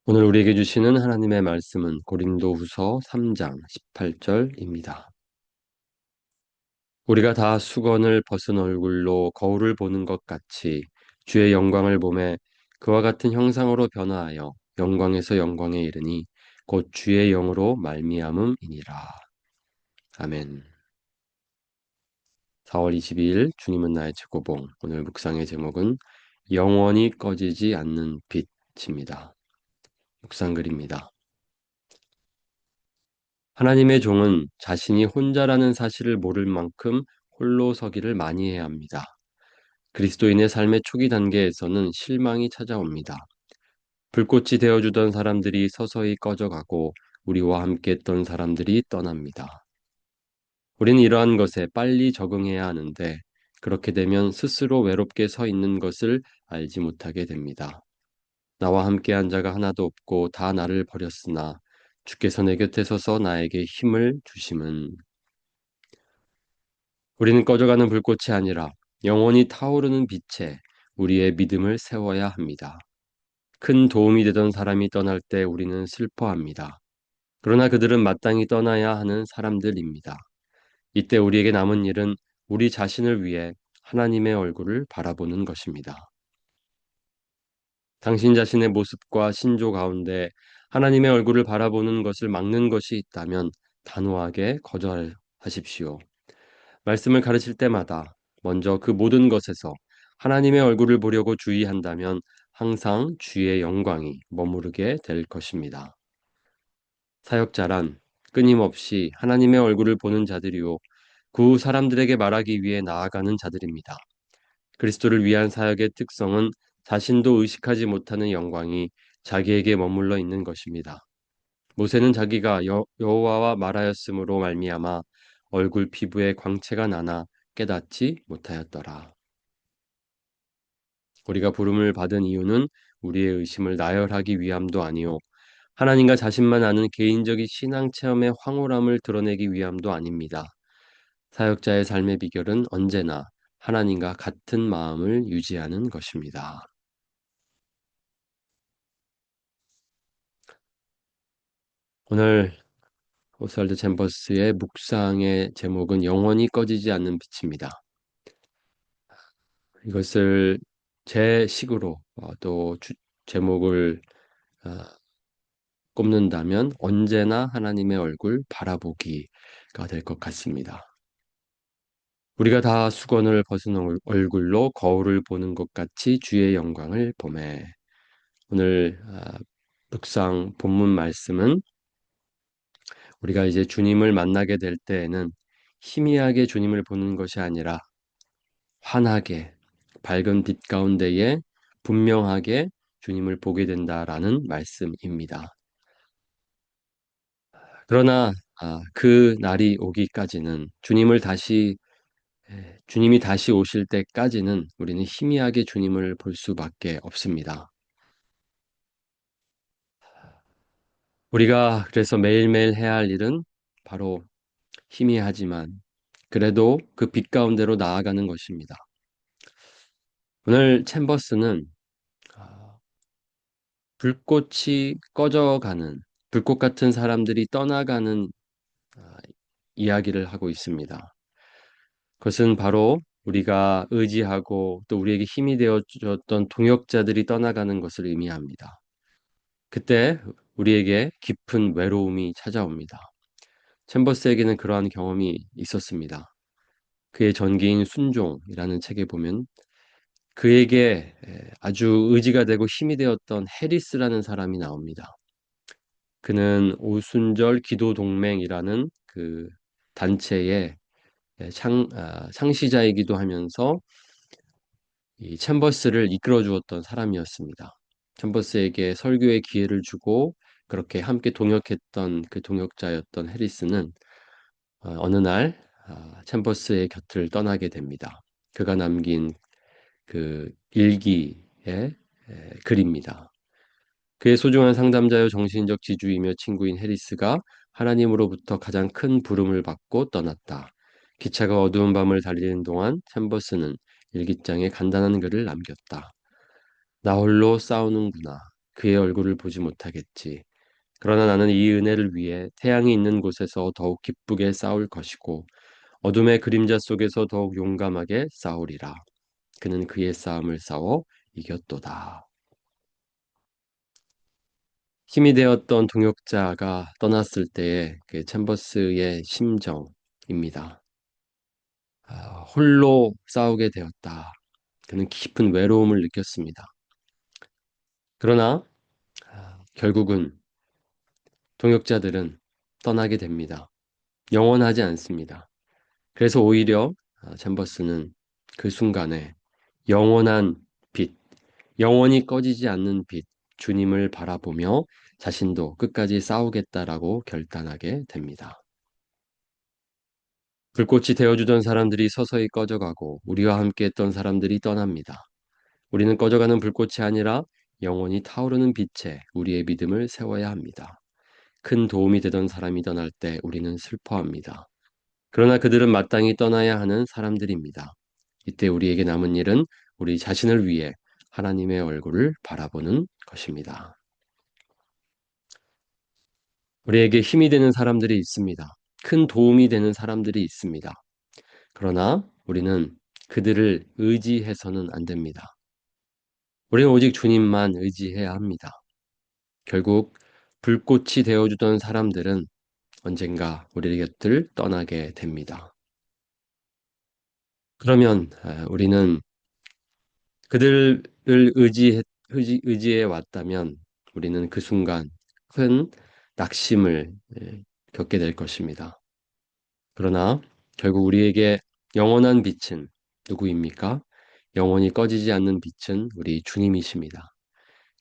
오늘 우리에게 주시는 하나님의 말씀은 고린도후서 3장 18절입니다. 우리가 다 수건을 벗은 얼굴로 거울을 보는 것 같이 주의 영광을 보매 그와 같은 형상으로 변화하여 영광에서 영광에 이르니 곧 주의 영으로 말미암음이니라. 아멘. 4월 22일 주님은 나의 최고봉. 오늘 묵상의 제목은 영원히 꺼지지 않는 빛입니다. 묵상글입니다. 하나님의 종은 자신이 혼자라는 사실을 모를 만큼 홀로 서기를 많이 해야 합니다. 그리스도인의 삶의 초기 단계에서는 실망이 찾아옵니다. 불꽃이 되어주던 사람들이 서서히 꺼져가고 우리와 함께 했던 사람들이 떠납니다. 우리는 이러한 것에 빨리 적응해야 하는데 그렇게 되면 스스로 외롭게 서 있는 것을 알지 못하게 됩니다. 나와 함께한 자가 하나도 없고 다 나를 버렸으나 주께서 내 곁에 서서 나에게 힘을 주심은 우리는 꺼져가는 불꽃이 아니라 영원히 타오르는 빛에 우리의 믿음을 세워야 합니다. 큰 도움이 되던 사람이 떠날 때 우리는 슬퍼합니다. 그러나 그들은 마땅히 떠나야 하는 사람들입니다. 이때 우리에게 남은 일은 우리 자신을 위해 하나님의 얼굴을 바라보는 것입니다. 당신 자신의 모습과 신조 가운데 하나님의 얼굴을 바라보는 것을 막는 것이 있다면 단호하게 거절하십시오. 말씀을 가르칠 때마다 먼저 그 모든 것에서 하나님의 얼굴을 보려고 주의한다면 항상 주의 영광이 머무르게 될 것입니다. 사역자란 끊임없이 하나님의 얼굴을 보는 자들이요, 그 사람들에게 말하기 위해 나아가는 자들입니다. 그리스도를 위한 사역의 특성은 자신도 의식하지 못하는 영광이 자기에게 머물러 있는 것입니다. 모세는 자기가 여호와와 말하였으므로 말미암아 얼굴 피부에 광채가 나나 깨닫지 못하였더라. 우리가 부름을 받은 이유는 우리의 의심을 나열하기 위함도 아니요 하나님과 자신만 아는 개인적인 신앙 체험의 황홀함을 드러내기 위함도 아닙니다. 사역자의 삶의 비결은 언제나 하나님과 같은 마음을 유지하는 것입니다. 오늘 오스왈드 챔버스의 묵상의 제목은 영원히 꺼지지 않는 빛입니다. 이것을 제 식으로 또 제목을 어, 꼽는다면 언제나 하나님의 얼굴 바라보기가 될 것 같습니다. 우리가 다 수건을 벗은 얼굴로 거울을 보는 것 같이 주의 영광을 보매. 오늘 묵상 본문 말씀은 우리가 이제 주님을 만나게 될 때에는 희미하게 주님을 보는 것이 아니라 환하게 밝은 빛 가운데에 분명하게 주님을 보게 된다라는 말씀입니다. 그러나 그 날이 오기까지는 주님이 다시 오실 때까지는 우리는 희미하게 주님을 볼 수밖에 없습니다. 우리가 그래서 매일매일 해야 할 일은 바로 희미하지만 그래도 그 빛 가운데로 나아가는 것입니다. 오늘 챔버스는 아, 불꽃이 꺼져가는 불꽃 같은 사람들이 떠나가는 아, 이야기를 하고 있습니다. 그것은 바로 우리가 의지하고 또 우리에게 힘이 되어 줬던 동역자들이 떠나가는 것을 의미합니다. 그때 우리에게 깊은 외로움이 찾아옵니다. 챔버스에게는 그러한 경험이 있었습니다. 그의 전기인 순종이라는 책에 보면 그에게 아주 의지가 되고 힘이 되었던 해리스라는 사람이 나옵니다. 그는 오순절 기도동맹이라는 그 단체의 창시자이기도 하면서 이 챔버스를 이끌어 주었던 사람이었습니다. 챔버스에게 설교의 기회를 주고 그렇게 함께 동역했던 그 동역자였던 해리스는 어느 날 챔버스의 곁을 떠나게 됩니다. 그가 남긴 그 일기의 글입니다. 그의 소중한 상담자요 정신적 지주이며 친구인 해리스가 하나님으로부터 가장 큰 부름을 받고 떠났다. 기차가 어두운 밤을 달리는 동안 챔버스는 일기장에 간단한 글을 남겼다. 나 홀로 싸우는구나. 그의 얼굴을 보지 못하겠지. 그러나 나는 이 은혜를 위해 태양이 있는 곳에서 더욱 기쁘게 싸울 것이고 어둠의 그림자 속에서 더욱 용감하게 싸우리라. 그는 그의 싸움을 싸워 이겼도다. 힘이 되었던 동역자가 떠났을 때의 그 챔버스의 심정입니다. 홀로 싸우게 되었다. 그는 깊은 외로움을 느꼈습니다. 그러나 결국은 동역자들은 떠나게 됩니다. 영원하지 않습니다. 그래서 오히려 챔버스는 그 순간에 영원한 빛, 영원히 꺼지지 않는 빛, 주님을 바라보며 자신도 끝까지 싸우겠다라고 결단하게 됩니다. 불꽃이 되어주던 사람들이 서서히 꺼져가고 우리와 함께 했던 사람들이 떠납니다. 우리는 꺼져가는 불꽃이 아니라 영원히 타오르는 빛에 우리의 믿음을 세워야 합니다. 큰 도움이 되던 사람이 떠날 때 우리는 슬퍼합니다. 그러나 그들은 마땅히 떠나야 하는 사람들입니다. 이때 우리에게 남은 일은 우리 자신을 위해 하나님의 얼굴을 바라보는 것입니다. 우리에게 힘이 되는 사람들이 있습니다. 큰 도움이 되는 사람들이 있습니다. 그러나 우리는 그들을 의지해서는 안 됩니다. 우리는 오직 주님만 의지해야 합니다. 결국 불꽃이 되어주던 사람들은 언젠가 우리 곁을 떠나게 됩니다. 그러면 우리는 그들을 의지해 왔다면 우리는 그 순간 큰 낙심을 겪게 될 것입니다. 그러나 결국 우리에게 영원한 빛은 누구입니까? 영원히 꺼지지 않는 빛은 우리 주님이십니다.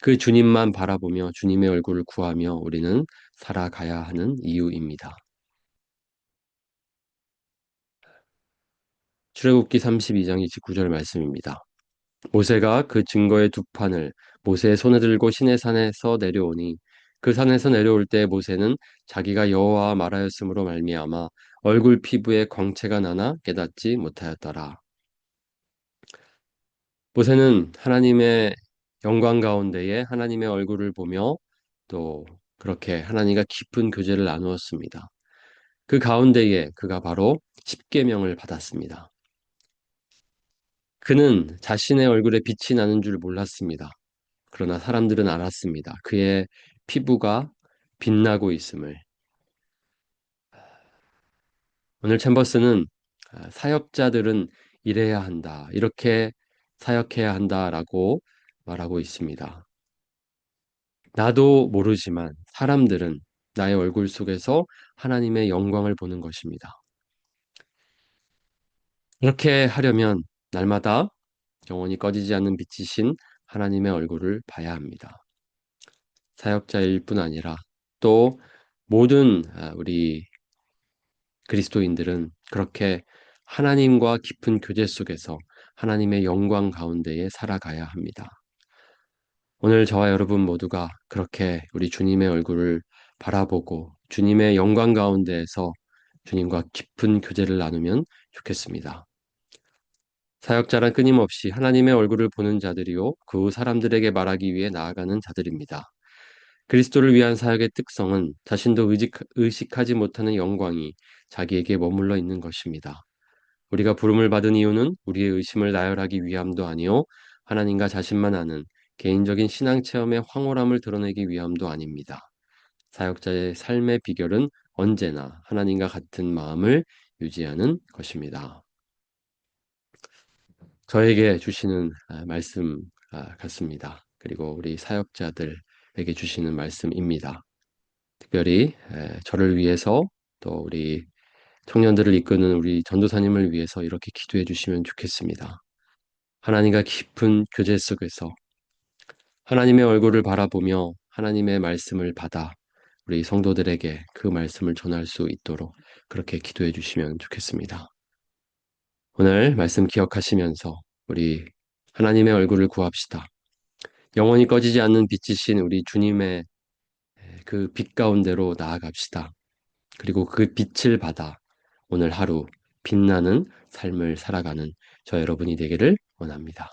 그 주님만 바라보며 주님의 얼굴을 구하며 우리는 살아가야 하는 이유입니다. 출애굽기 32장 29절 말씀입니다. 모세가 그 증거의 두 판을 모세의 손에 들고 시내산에서 내려오니 그 산에서 내려올 때 모세는 자기가 여호와와 말하였으므로 말미암아 얼굴 피부에 광채가 나나 깨닫지 못하였더라. 모세는 하나님의 영광 가운데에 하나님의 얼굴을 보며 또 그렇게 하나님과 깊은 교제를 나누었습니다. 그 가운데에 그가 바로 십계명을 받았습니다. 그는 자신의 얼굴에 빛이 나는 줄 몰랐습니다. 그러나 사람들은 알았습니다. 그의 피부가 빛나고 있음을. 오늘 챔버스는 사역자들은 이래야 한다. 이렇게 사역해야 한다라고 말하고 있습니다. 나도 모르지만 사람들은 나의 얼굴 속에서 하나님의 영광을 보는 것입니다. 그렇게 하려면 날마다 영원히 꺼지지 않는 빛이신 하나님의 얼굴을 봐야 합니다. 사역자일 뿐 아니라 또 모든 우리 그리스도인들은 그렇게 하나님과 깊은 교제 속에서 하나님의 영광 가운데에 살아가야 합니다. 오늘 저와 여러분 모두가 그렇게 우리 주님의 얼굴을 바라보고 주님의 영광 가운데에서 주님과 깊은 교제를 나누면 좋겠습니다. 사역자란 끊임없이 하나님의 얼굴을 보는 자들이요, 그 사람들에게 말하기 위해 나아가는 자들입니다. 그리스도를 위한 사역의 특성은 자신도 의식하지 못하는 영광이 자기에게 머물러 있는 것입니다. 우리가 부름을 받은 이유는 우리의 의심을 나열하기 위함도 아니요 하나님과 자신만 아는 개인적인 신앙 체험의 황홀함을 드러내기 위함도 아닙니다. 사역자의 삶의 비결은 언제나 하나님과 같은 마음을 유지하는 것입니다. 저에게 주시는 말씀 같습니다. 그리고 우리 사역자들에게 주시는 말씀입니다. 특별히 저를 위해서 또 우리 청년들을 이끄는 우리 전도사님을 위해서 이렇게 기도해 주시면 좋겠습니다. 하나님과 깊은 교제 속에서 하나님의 얼굴을 바라보며 하나님의 말씀을 받아 우리 성도들에게 그 말씀을 전할 수 있도록 그렇게 기도해 주시면 좋겠습니다. 오늘 말씀 기억하시면서 우리 하나님의 얼굴을 구합시다. 영원히 꺼지지 않는 빛이신 우리 주님의 그 빛 가운데로 나아갑시다. 그리고 그 빛을 받아 오늘 하루 빛나는 삶을 살아가는 저 여러분이 되기를 원합니다.